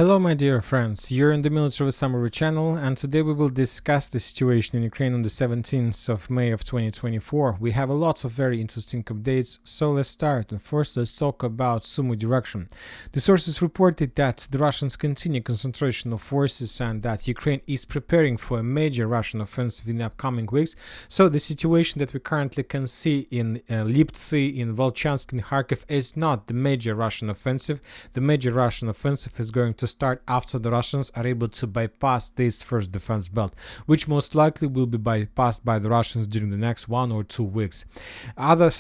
Hello my dear friends, you're in the Military Summary channel, and today we will discuss the situation in Ukraine on the 17th of May of 2024. We have a lot of very interesting updates, so let's start. And first let's talk about Sumy direction. The sources reported that the Russians continue concentration of forces and that Ukraine is preparing for a major Russian offensive in the upcoming weeks. So the situation that we currently can see in Liptsy, in Volchansk, in Kharkiv is not the major Russian offensive. The major Russian offensive is going to start after the Russians are able to bypass this first defense belt, which most likely will be bypassed by the Russians during the next 1 or 2 weeks. Other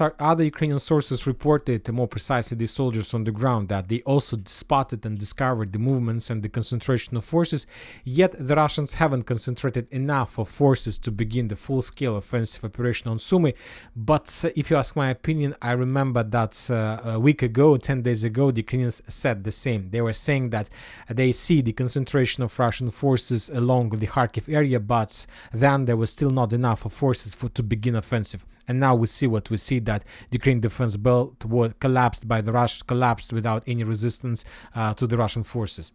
Ukrainian sources reported, more precisely the soldiers on the ground, that they also spotted and discovered the movements and the concentration of forces, yet the Russians haven't concentrated enough of forces to begin the full-scale offensive operation on Sumy. But if you ask my opinion, I remember that a week ago, 10 days ago, the Ukrainians said the same. They were saying that they see the concentration of Russian forces along the Kharkiv area, but then there was still not enough of forces to begin offensive. And now we see what we see, that the Ukraine defense belt was collapsed by the Russians, collapsed without any resistance to the Russian forces.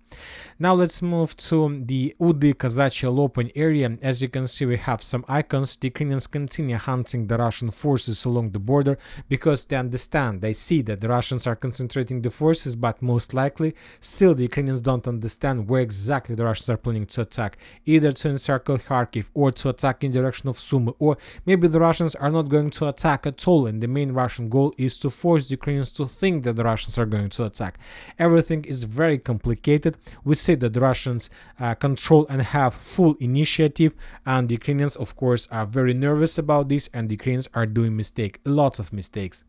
Now let's move to the Udy, Kazachia, Lopan area. As you can see, we have some icons. The Ukrainians continue hunting the Russian forces along the border because they understand, they see that the Russians are concentrating the forces, but most likely still the Ukrainians don't understand where exactly the Russians are planning to attack, either to encircle Kharkiv or to attack in direction of Sumy, or maybe the Russians are not going to attack at all, and the main Russian goal is to force the Ukrainians to think that the Russians are going to attack. Everything is very complicated. We see that the Russians control and have full initiative, and the Ukrainians of course are very nervous about this, and the Ukrainians are doing mistakes, a lot of mistakes.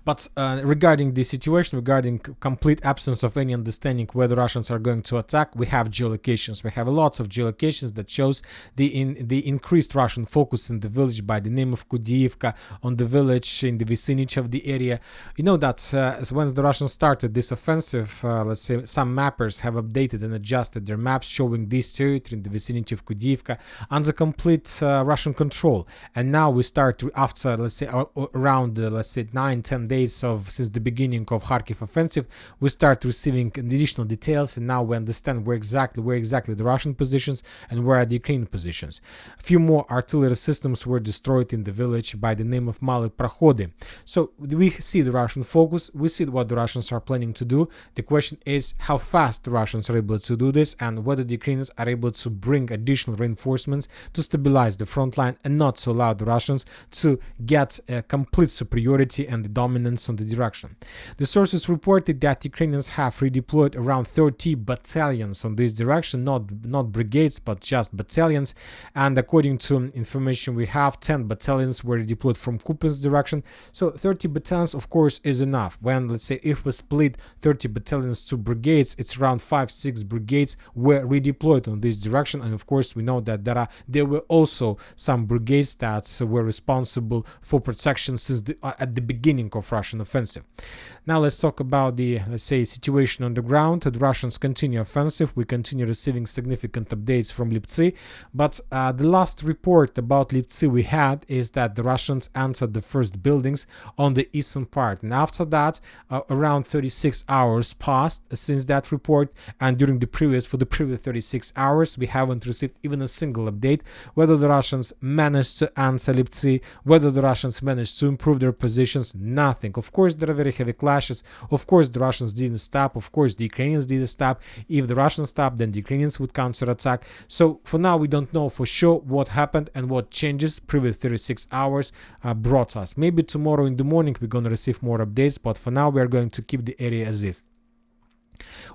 But regarding the situation, regarding complete absence of any understanding where the Russians are going to attack, we have geolocations. We have lots of geolocations that shows the increased Russian focus in the village by the name of Heorhiivka, on the village in the vicinity of the area. You know that when the Russians started this offensive, let's say some mappers have updated and adjusted their maps showing this territory in the vicinity of Heorhiivka under complete Russian control. And now we start to, after let's say around let's say 9-10 days since the beginning of Kharkiv offensive, we start receiving additional details, and now we understand where exactly the Russian positions and where are the Ukrainian positions. A few more artillery systems were destroyed in the village by the name of Mali Prokhody. So we see the Russian focus, we see what the Russians are planning to do. The question is how fast the Russians are able to do this, and whether the Ukrainians are able to bring additional reinforcements to stabilize the front line and not to allow the Russians to get a complete superiority and the dominance on the direction. The sources reported that Ukrainians have redeployed around 30 battalions on this direction, not brigades but just battalions, and according to information we have, 10 battalions were redeployed from Kupinsk direction. So 30 battalions of course is enough. When, let's say, if we split 30 battalions to brigades, it's around 5-6 brigades were redeployed on this direction, and of course we know that there were also some brigades that were responsible for protection since at the beginning of Russian offensive. Now let's talk about the, let's say, situation on the ground. The Russians continue offensive. We continue receiving significant updates from Liptsy, but the last report about Liptsy we had is that the Russians entered the first buildings on the eastern part, and after that around 36 hours passed since that report, and during the previous 36 hours we haven't received even a single update whether the Russians managed to enter Liptsy, whether the Russians managed to improve their positions. Nothing. Of course there are very heavy clashes. Of course the Russians didn't stop. Of course the Ukrainians didn't stop. If the Russians stopped, then the Ukrainians would counterattack. So for now we don't know for sure what happened and what changes previous 36 hours brought us. Maybe tomorrow in the morning we're going to receive more updates, but for now we are going to keep the area as is.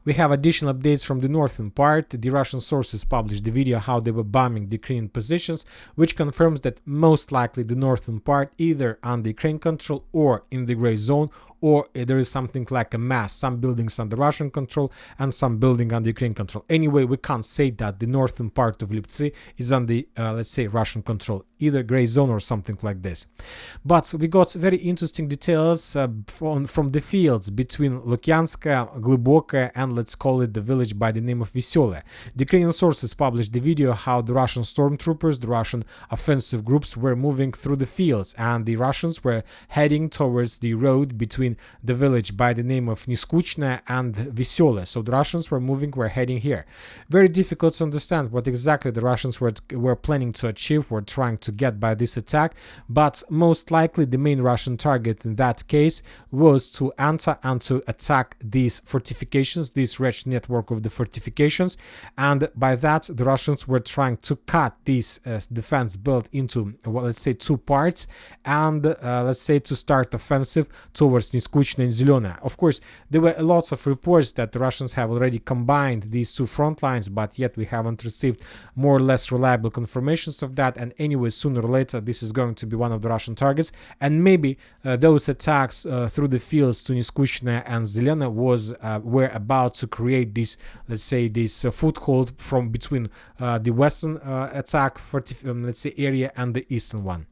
We have additional updates from the northern part. The Russian sources published the video how they were bombing the Ukrainian positions, which confirms that most likely the northern part either under Ukraine control or in the gray zone, or there is something like a mass, some buildings under Russian control and some building under Ukraine control. Anyway, we can't say that the northern part of Liptsy is under, let's say, Russian control, either gray zone or something like this. But we got very interesting details from the fields between Lukyanska, Gluboka, and let's call it the village by the name of Vesele. The Ukrainian sources published the video how the Russian stormtroopers, the Russian offensive groups were moving through the fields, and the Russians were heading towards the road between between the village by the name of Niskuchne and Vesele. So the Russians were heading here. Very difficult to understand what exactly the Russians were planning to achieve, were trying to get by this attack, but most likely the main Russian target in that case was to enter and to attack these fortifications, this wretched network of the fortifications, and by that the Russians were trying to cut this defense built into, well, let's say, two parts, and let's say to start offensive towards Niskuchne and Zelena. Of course, there were lots of reports that the Russians have already combined these two front lines, but yet we haven't received more or less reliable confirmations of that. And anyway, sooner or later this is going to be one of the Russian targets, and maybe those attacks through the fields to Niskuchne and Zelena were about to create this, let's say, this foothold from between the western attack let's say area and the eastern one.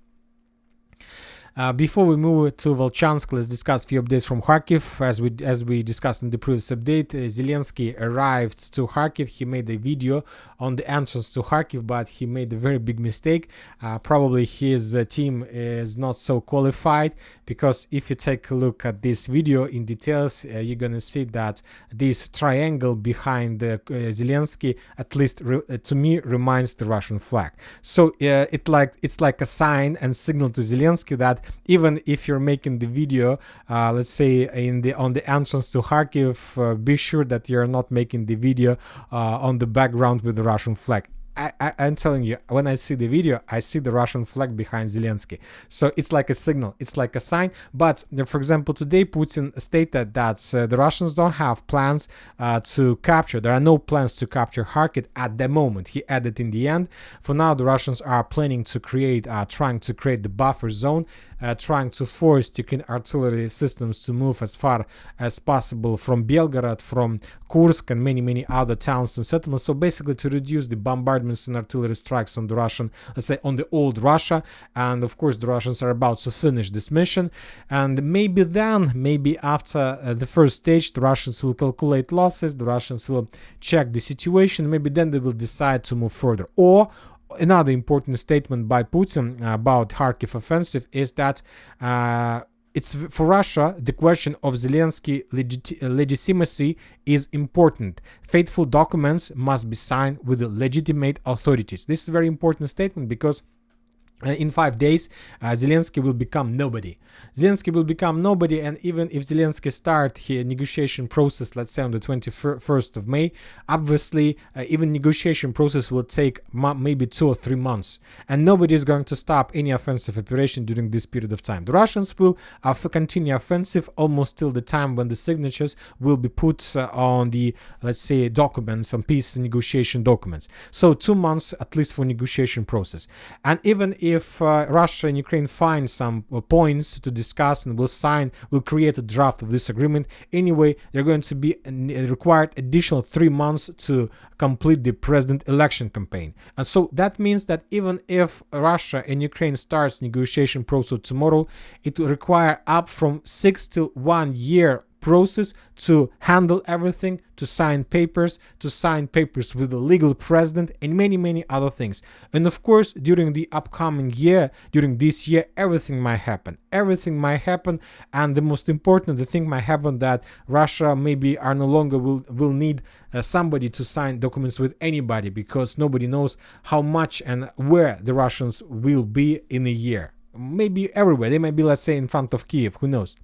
Before we move to Volchansk, let's discuss a few updates from Kharkiv. As we discussed in the previous update, Zelensky arrived to Kharkiv. He made a video on the entrance to Kharkiv, but he made a very big mistake. Probably his team is not so qualified, because if you take a look at this video in details, you're gonna see that this triangle behind Zelensky, at least to me, reminds the Russian flag. So it's like a sign and signal to Zelensky that even if you're making the video, let's say on the entrance to Kharkiv, be sure that you're not making the video on the background with the Russian flag. I'm telling you, when I see the video, I see the Russian flag behind Zelensky. So it's like a signal, it's like a sign. But for example, today Putin stated that the Russians don't have plans to capture. There are no plans to capture Kharkiv at the moment. He added in the end. For now, the Russians are planning to trying to create the buffer zone, trying to force Ukrainian artillery systems to move as far as possible from Belgorod, from Kursk, and many other towns and settlements. So basically to reduce the bombardment and artillery strikes on the Russian, let's say, on the old Russia. And of course the Russians are about to finish this mission, and maybe after the first stage, the Russians will calculate losses, the Russians will check the situation, maybe then they will decide to move further. Or another important statement by Putin about Kharkiv offensive is that it's for Russia, the question of Zelensky legitimacy is important. Faithful documents must be signed with the legitimate authorities. This is a very important statement, because in 5 days, Zelensky will become nobody. Zelensky will become nobody, and even if Zelensky start his negotiation process, let's say on the 21st of May, obviously even negotiation process will take maybe 2 or 3 months, and nobody is going to stop any offensive operation during this period of time. The Russians will continue offensive almost till the time when the signatures will be put on the, let's say, documents, on peace negotiation documents. So 2 months at least for negotiation process. And even if Russia and Ukraine find some points to discuss and will create a draft of this agreement, anyway, they're going to be required additional 3 months to complete the president election campaign. And so that means that even if Russia and Ukraine starts negotiation process tomorrow, it will require up from 6 to 1 year process to handle everything, to sign papers with the legal president, and many other things. And of course, during the upcoming year, during this year, everything might happen, and the most important, the thing might happen that Russia maybe are no longer will need somebody to sign documents with anybody, because nobody knows how much and where the Russians will be in a year. Maybe everywhere. They might be, let's say, in front of Kiev, who knows.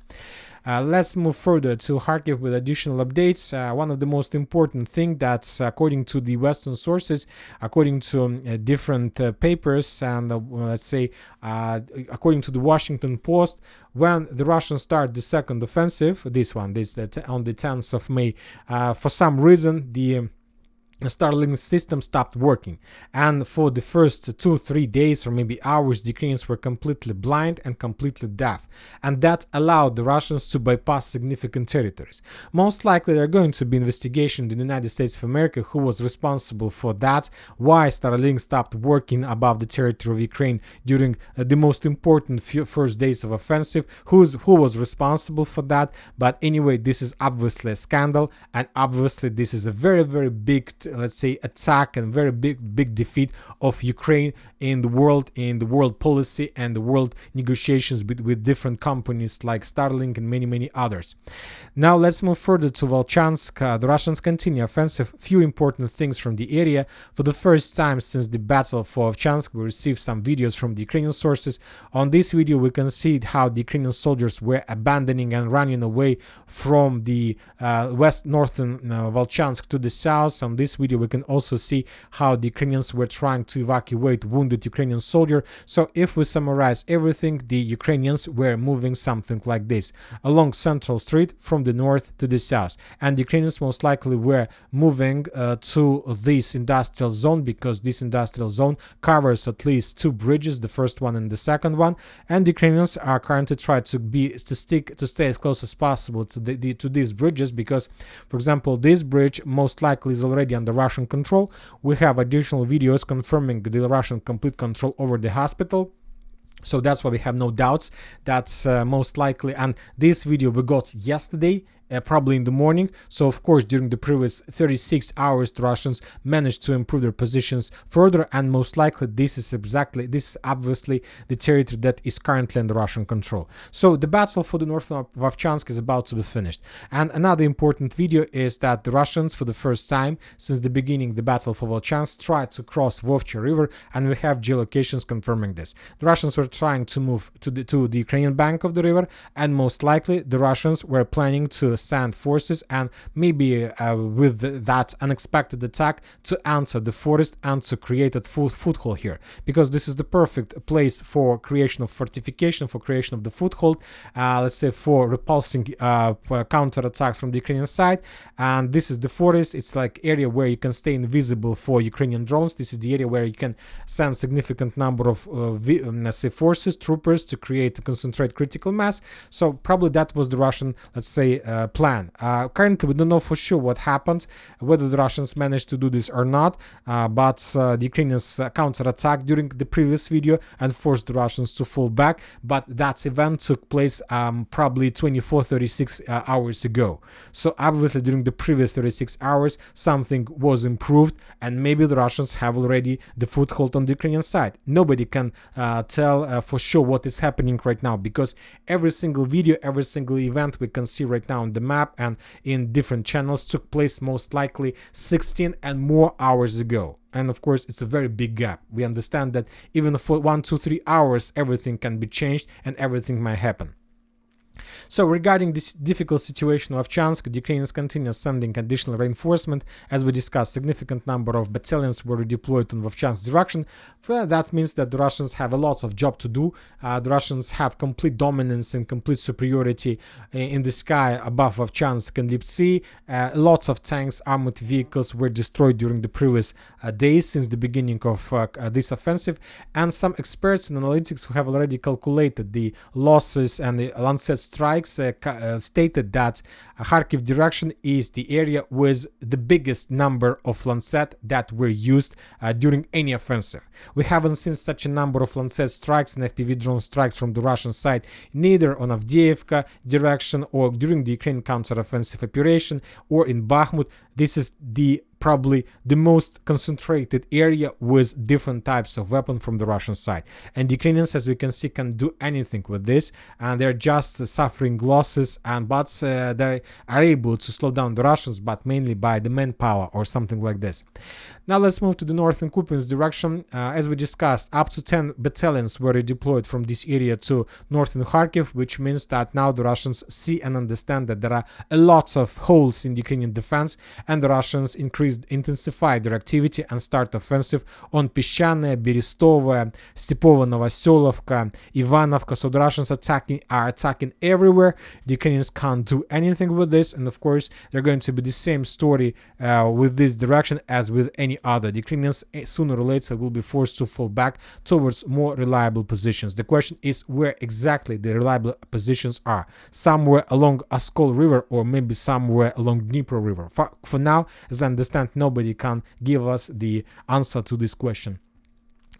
Let's move further to Kharkiv with additional updates. One of the most important thing that's, according to the Western sources, according to different papers, and let's say according to the Washington Post, when the Russians start the second offensive, on the 10th of May, for some reason the Starlink system stopped working, and for the first 2-3 days or maybe hours, the Ukrainians were completely blind and completely deaf, and that allowed the Russians to bypass significant territories. Most likely there are going to be investigation in the United States of America who was responsible for that, why Starlink stopped working above the territory of Ukraine during the most important first days of offensive, who was responsible for that. But anyway, this is obviously a scandal, and obviously this is a very big let's say, attack and very big defeat of Ukraine in the world policy and the world negotiations with different companies like Starlink and many others. Now let's move further to Volchansk. The Russians continue offensive. Few important things from the area. For the first time since the battle for Volchansk, we received some videos from the Ukrainian sources. On this video we can see how the Ukrainian soldiers were abandoning and running away from the northern Volchansk to the south. On this video we can also see how the Ukrainians were trying to evacuate wounded Ukrainian soldier. So if we summarize everything, the Ukrainians were moving something like this along Central Street from the north to the south, and the Ukrainians most likely were moving to this industrial zone, because this industrial zone covers at least two bridges, the first one and the second one, and the Ukrainians are currently trying to stay as close as possible to these bridges, because, for example, this bridge most likely is already under Russian control. We have additional videos confirming the Russian complete control over the hospital. So that's why we have no doubts. That's most likely. And this video we got yesterday, probably in the morning. So of course during the previous 36 hours the Russians managed to improve their positions further, and most likely this is obviously the territory that is currently under Russian control. So the battle for the north of Volchansk is about to be finished. And another important video is that the Russians, for the first time since the beginning the battle for Volchansk, tried to cross Vovcha river, and we have geolocations confirming this. The Russians were trying to move to the Ukrainian bank of the river, and most likely the Russians were planning to send forces and maybe with that unexpected attack to enter the forest and to create a foothold here, because this is the perfect place for creation of fortification, for creation of the foothold, let's say for repulsing counter attacks from the Ukrainian side. And this is the forest. It's like area where you can stay invisible for Ukrainian drones. This is the area where you can send significant number of let's say forces, troopers, to concentrate critical mass. So probably that was the Russian, let's say, plan. Currently we don't know for sure what happened, whether the Russians managed to do this or not, but the Ukrainians counterattacked during the previous video and forced the Russians to fall back, but that event took place probably 24-36 hours ago. So obviously during the previous 36 hours something was improved, and maybe the Russians have already the foothold on the Ukrainian side. Nobody can tell for sure what is happening right now, because every single video, every single event we can see right now on the map and in different channels took place most likely 16 and more hours ago. And of course it's a very big gap. We understand that even for 1, 2, 3 hours everything can be changed and everything might happen. So regarding this difficult situation of Volchansk, the Ukrainians continue sending additional reinforcement. As we discussed, significant number of battalions were redeployed in Volchansk direction. That means that the Russians have a lot of job to do. The Russians have complete dominance and complete superiority in the sky above Volchansk and Liptsy. Lots of tanks, armored vehicles were destroyed during the previous days since the beginning of this offensive. And some experts in analytics who have already calculated the losses and the Lancet strikes stated that Kharkiv direction is the area with the biggest number of Lancet that were used during any offensive. We haven't seen such a number of Lancet strikes and FPV drone strikes from the Russian side, neither on Avdiivka direction or during the Ukraine counter-offensive operation or in Bakhmut. This is probably the most concentrated area with different types of weapon from the Russian side. And the Ukrainians, as we can see, can do anything with this, and they're just suffering losses, but they are able to slow down the Russians, but mainly by the manpower or something like this. Now let's move to the northern Kupiansk direction. As we discussed, up to 10 battalions were redeployed from this area to northern Kharkiv, which means that now the Russians see and understand that there are a lot of holes in the Ukrainian defense, and the Russians intensified their activity and start offensive on Peshchane, Berestovo, Stepovo, Novoselovka, Ivanovka. So the Russians are attacking everywhere. The Ukrainians can't do anything with this, and of course they're going to be the same story with this direction as with any other. The Ukrainians sooner or later will be forced to fall back towards more reliable positions. The question is where exactly the reliable positions are. Somewhere along Oskol River or maybe somewhere along Dnipro River. For now, as I understand, nobody can give us the answer to this question.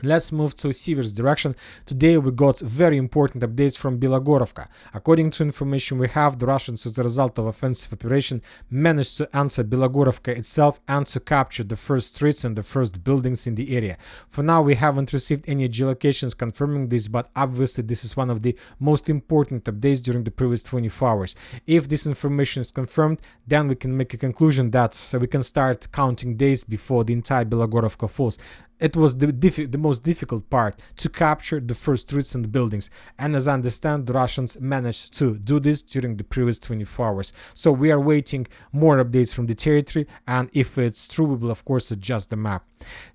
Let's move to Siversk direction. Today we got very important updates from Bilogorovka. According to information we have, the Russians, as a result of offensive operation, managed to enter Bilogorovka itself and to capture the first streets and the first buildings in the area. For now, we haven't received any geolocations confirming this, but obviously this is one of the most important updates during the previous 24 hours. If this information is confirmed, then we can make a conclusion that we can start counting days before the entire Bilogorovka falls. It was the most difficult part, to capture the first streets and buildings, and as I understand, the Russians managed to do this during the previous 24 hours. So we are waiting more updates from the territory, and if it's true, we will of course adjust the map.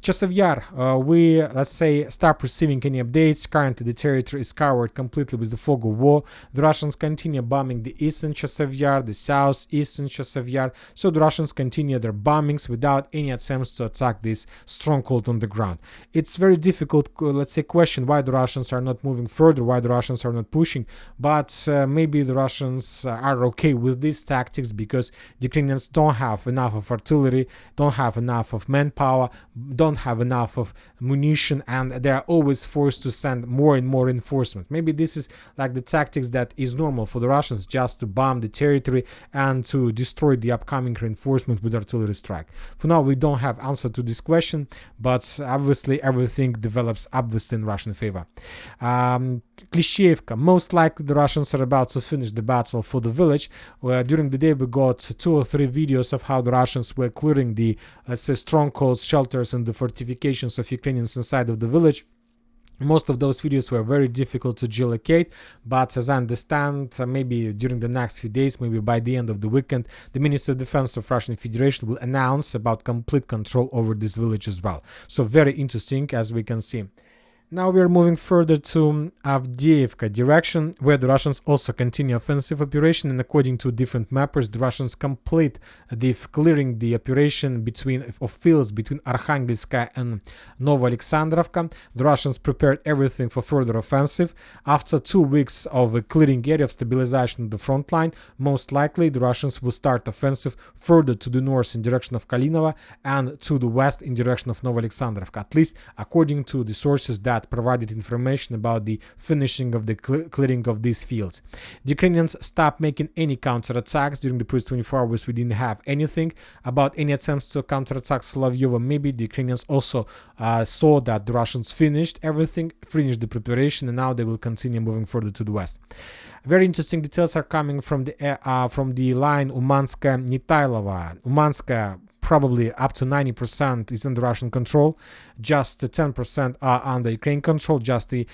Chasiv Yar, we, let's say, start receiving any updates. Currently the territory is covered completely with the fog of war. The Russians continue bombing the eastern Chasiv Yar, the southeastern Chasiv Yar, so the Russians continue their bombings without any attempts to attack this stronghold on the ground. It's very difficult, let's say, question why the Russians are not moving further, why the Russians are not pushing, but maybe the Russians are okay with these tactics because the Ukrainians don't have enough of artillery, don't have enough of manpower, don't have enough of munition, and they are always forced to send more and more reinforcement. Maybe this is like the tactics that is normal for the Russians, just to bomb the territory and to destroy the upcoming reinforcement with artillery strike. For now, we don't have answer to this question, but obviously everything develops obviously in Russian favor. Klishchiivka, most likely the Russians are about to finish the battle for the village. During the day we got 2 or 3 videos of how the Russians were clearing the, let's say, strongholds, shelters and the fortifications of Ukrainians inside of the village. Most of those videos were very difficult to geolocate, but as I understand, maybe during the next few days, maybe by the end of the weekend, the Ministry of Defense of Russian Federation will announce about complete control over this village as well. So very interesting, as we can see. Now we are moving further to Avdiivka direction, where the Russians also continue offensive operation, and according to different mappers, the Russians complete clearing the operation of fields between Arkhangelsk and Novoalexandrovka. The Russians prepared everything for further offensive. After 2 weeks of a clearing area of stabilization of the front line, most likely the Russians will start offensive further to the north in direction of Kalinova and to the west in direction of Novoalexandrovka, at least according to the sources that provided information about the finishing of the clearing of these fields. The Ukrainians stopped making any counterattacks during the previous 24 hours. We didn't have anything about any attempts to counterattack Solovyova. Maybe the Ukrainians also saw that the Russians finished everything, finished the preparation, and now they will continue moving further to the west. Very interesting details are coming from the line Umanska-Nitailova. Umanska probably up to 90% is under Russian control, just 10% are under Ukraine control, just the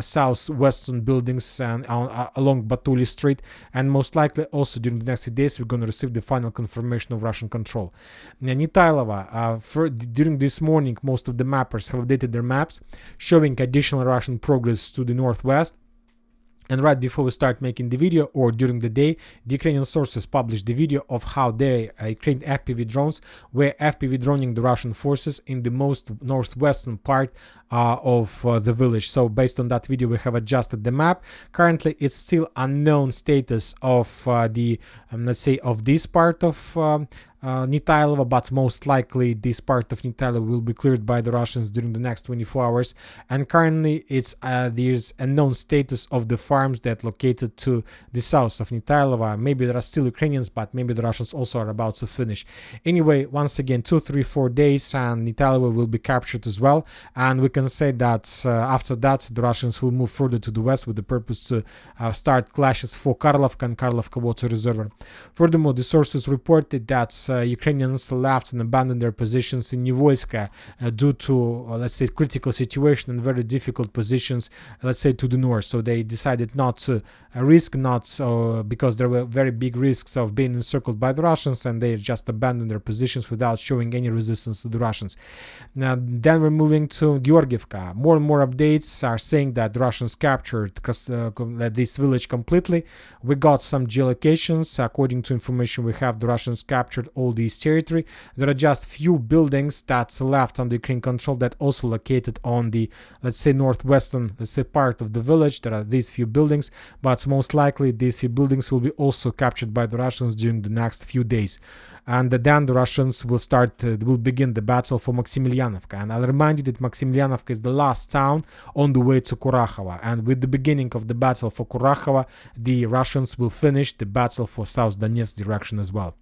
southwestern buildings and along Batuli Street, and most likely also during the next few days we're going to receive the final confirmation of Russian control. Nitailova, during this morning most of the mappers have updated their maps showing additional Russian progress to the northwest. And right before we start making the video, or during the day, the Ukrainian sources published the video of how their Ukrainian FPV drones were FPV droning the Russian forces in the most northwestern part of the village. So based on that video, we have adjusted the map. Currently, it's still unknown status of let's say, of this part of Nitailova, but most likely this part of Nitailova will be cleared by the Russians during the next 24 hours. And currently, there's a known status of the farms that located to the south of Nitailova. Maybe there are still Ukrainians, but maybe the Russians also are about to finish. Anyway, once again, 2, 3, 4 days, and Nitailova will be captured as well. And we can say that after that, the Russians will move further to the west with the purpose to start clashes for Karlovka and Karlovka water reservoir. Furthermore, the sources reported that Ukrainians left and abandoned their positions in Nivoyska due to, let's say, critical situation and very difficult positions, let's say, to the north. So they decided not to because there were very big risks of being encircled by the Russians, and they just abandoned their positions without showing any resistance to the Russians. Now, then we're moving to Heorhiivka. More and more updates are saying that the Russians captured this village completely. We got some geolocations. According to information we have, the Russians captured all all this territory. There are just few buildings that's left under Ukraine control that also located on the, let's say, northwestern, let's say, part of the village. There are these few buildings, but most likely these few buildings will be also captured by the Russians during the next few days. And then the Russians will begin the battle for Maximilianovka. And I'll remind you that Maximilianovka is the last town on the way to Kurakhova. And with the beginning of the battle for Kurakhova, the Russians will finish the battle for South Donetsk direction as well.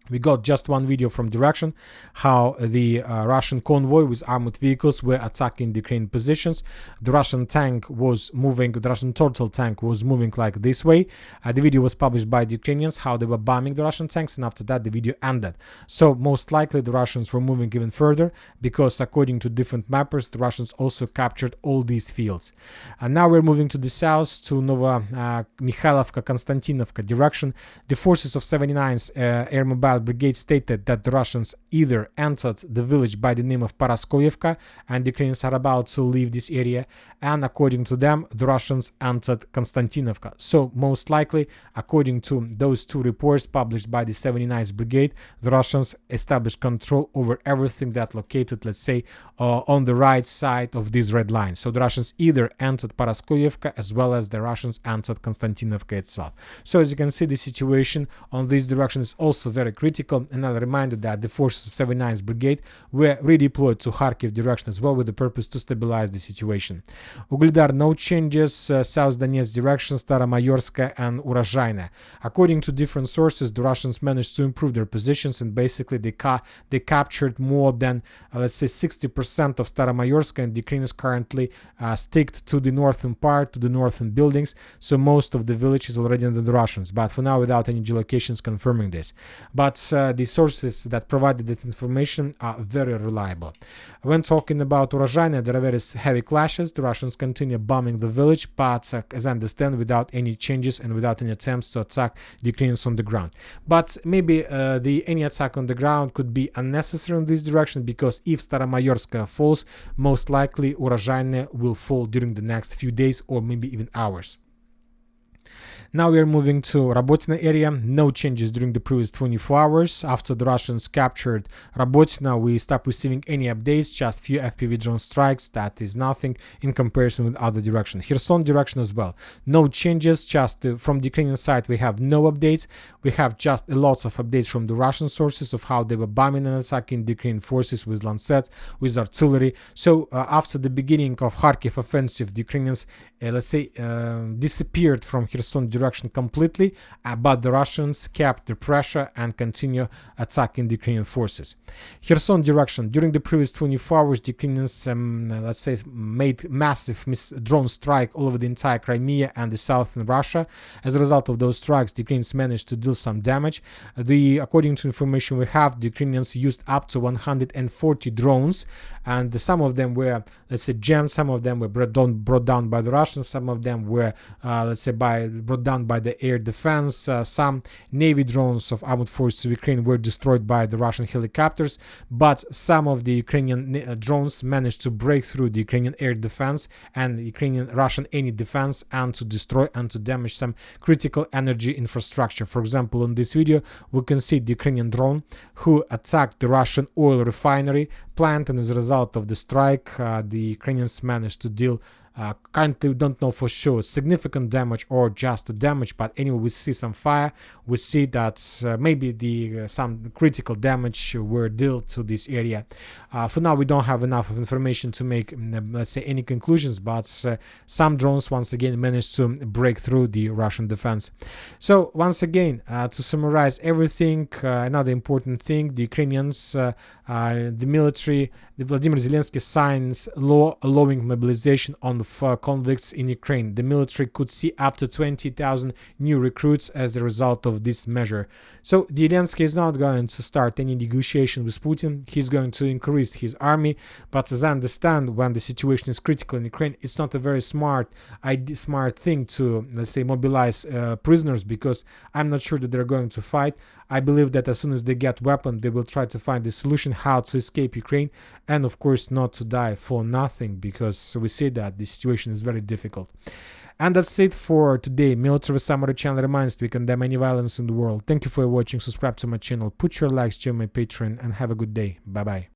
We got just one video from direction how the Russian convoy with armored vehicles were attacking the Ukrainian positions. The Russian tank was moving, the Russian turtle tank was moving like this way. The video was published by the Ukrainians, how they were bombing the Russian tanks, and after that the video ended. So most likely the Russians were moving even further, because according to different mappers, the Russians also captured all these fields. And now we're moving to the south, to Mikhailovka, Konstantinovka direction. The forces of 79th Air Mobile Brigade stated that the Russians either entered the village by the name of Paraskoyevka, and the Ukrainians are about to leave this area, and according to them, the Russians entered Konstantinovka. So most likely, according to those two reports published by the 79th Brigade, the Russians established control over everything that located, let's say, on the right side of this red line. So the Russians either entered Paraskoyevka as well as the Russians entered Konstantinovka itself. So as you can see, the situation on this direction is also very critical, and I'll remind you that the forces of 79th Brigade were redeployed to Kharkiv direction as well, with the purpose to stabilize the situation. Ugledar, no changes, South Donetsk direction, Staromayorska and Urozhaina. According to different sources, the Russians managed to improve their positions, and basically they captured more than, let's say, 60% of Staromayorska, and the Ukrainians currently sticked to the northern part, to the northern buildings, so most of the village is already under the Russians, but for now without any geolocations confirming this. But the sources that provided that information are very reliable. When talking about Urozhaina, there are very heavy clashes. The Russians continue bombing the village, but as I understand, without any changes and without any attempts to attack the Ukrainians on the ground. But maybe any attack on the ground could be unnecessary in this direction, because if Staromayorska falls, most likely Urozhaina will fall during the next few days or maybe even hours. Now we are moving to Rabotina area. No changes during the previous 24 hours. After the Russians captured Rabotina, we stopped receiving any updates, just few FPV drone strikes. That is nothing in comparison with other directions. Kherson direction as well. No changes, just from the Ukrainian side we have no updates. We have just lots of updates from the Russian sources of how they were bombing and attacking the Ukrainian forces with Lancet, with artillery. So after the beginning of Kharkiv offensive, the Ukrainians, let's say, disappeared from Kherson direction completely, but the Russians kept the pressure and continue attacking the Ukrainian forces. Kherson direction, during the previous 24 hours, the Ukrainians, let's say, made massive drone strike all over the entire Crimea and the southern Russia. As a result of those strikes, the Ukrainians managed to deal some damage. According to information we have, the Ukrainians used up to 140 drones, and some of them were, let's say, jammed, some of them were brought down by the Russians, some of them were, let's say, brought down by the air defense. Some Navy drones of armed forces of Ukraine were destroyed by the Russian helicopters, but some of the Ukrainian drones managed to break through the Ukrainian air defense and Russian any defense, and to destroy and to damage some critical energy infrastructure. For example, in this video we can see the Ukrainian drone who attacked the Russian oil refinery plant, and as a result of the strike, the Ukrainians managed to deal currently we don't know for sure significant damage or just damage, but anyway we see some fire. We see that maybe some critical damage were dealt to this area. For now we don't have enough of information to make, let's say, any conclusions, but some drones once again managed to break through the Russian defense. So once again, to summarize everything, another important thing, the Ukrainians, the military, Vladimir Zelensky signs law allowing mobilization of convicts in Ukraine. The military could see up to 20,000 new recruits as a result of this measure. So Zelensky is not going to start any negotiation with Putin. He's going to increase his army, but as I understand, when the situation is critical in Ukraine, it's not a very smart thing to, let's say, mobilize prisoners, because I'm not sure that they're going to fight. I believe that as soon as they get weapons, they will try to find a solution how to escape Ukraine, and of course not to die for nothing, because we see that the situation is very difficult. And that's it for today. Military Summary channel reminds we condemn any violence in the world. Thank you for watching. Subscribe to my channel. Put your likes, join my Patreon, and have a good day. Bye bye.